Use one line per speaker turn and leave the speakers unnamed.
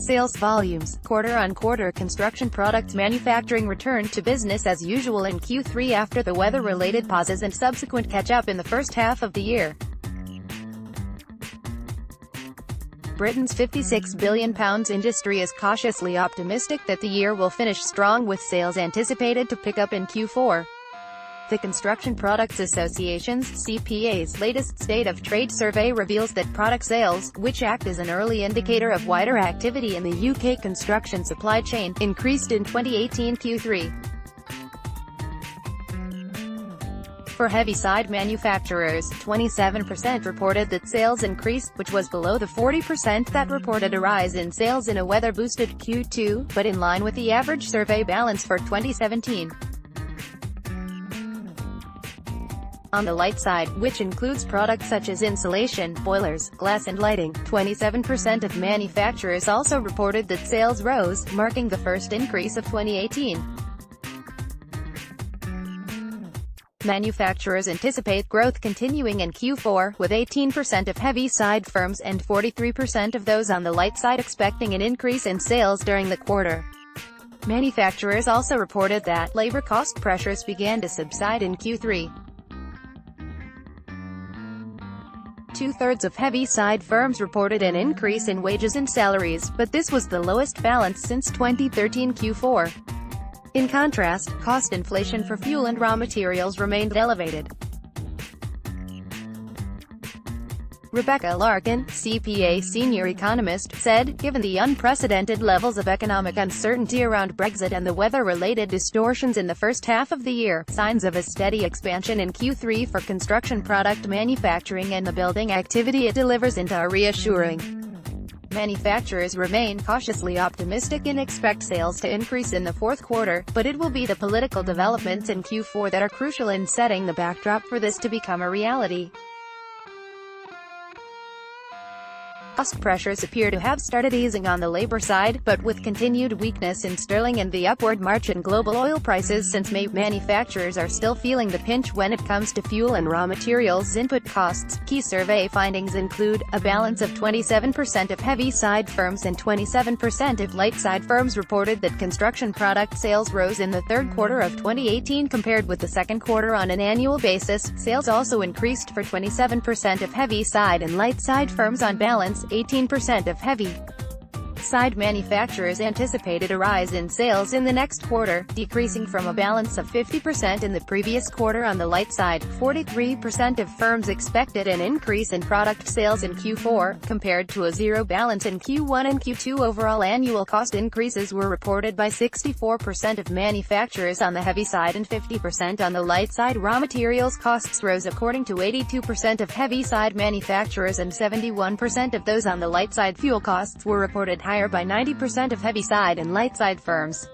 Sales volumes. Quarter-on-quarter construction products manufacturing returned to business as usual in Q3 after the weather-related pauses and subsequent catch-up in the first half of the year. Britain's £56 billion industry is cautiously optimistic that the year will finish strong with sales anticipated to pick up in Q4. The Construction Products Association's (CPA's) latest State of Trade survey reveals that product sales, which act as an early indicator of wider activity in the UK construction supply chain, increased in 2018 Q3. For heavy-side manufacturers, 27% reported that sales increased, which was below the 40% that reported a rise in sales in a weather-boosted Q2, but in line with the average survey balance for 2017. On the light side, which includes products such as insulation, boilers, glass and lighting, 27% of manufacturers also reported that sales rose, marking the first increase of 2018. Manufacturers anticipate growth continuing in Q4, with 18% of heavy-side firms and 43% of those on the light side expecting an increase in sales during the quarter. Manufacturers also reported that labor cost pressures began to subside in Q3. Two-thirds of heavy-side firms reported an increase in wages and salaries, but this was the lowest balance since 2013 Q4. In contrast, cost inflation for fuel and raw materials remained elevated. Rebecca Larkin, CPA senior economist, said, given the unprecedented levels of economic uncertainty around Brexit and the weather-related distortions in the first half of the year, signs of a steady expansion in Q3 for construction product manufacturing and the building activity it delivers into are reassuring. Manufacturers remain cautiously optimistic and expect sales to increase in the fourth quarter, but it will be the political developments in Q4 that are crucial in setting the backdrop for this to become a reality. Cost pressures appear to have started easing on the labor side, but with continued weakness in sterling and the upward march in global oil prices since May, manufacturers are still feeling the pinch when it comes to fuel and raw materials input costs. Key survey findings include a balance of 27% of heavy-side firms and 27% of light-side firms reported that construction product sales rose in the third quarter of 2018 compared with the second quarter on an annual basis. Sales also increased for 27% of heavy-side and light-side firms on balance. 18% of heavy-side manufacturers anticipated a rise in sales in the next quarter, decreasing from a balance of 50% in the previous quarter on the light side. 43% of firms expected an increase in product sales in Q4, compared to a zero balance in Q1 and Q2. Overall annual cost increases were reported by 64% of manufacturers on the heavy side and 50% on the light side. Raw materials costs rose according to 82% of heavy-side manufacturers and 71% of those on the light side. Fuel costs were reported higher by 90% of heavy-side and light-side firms.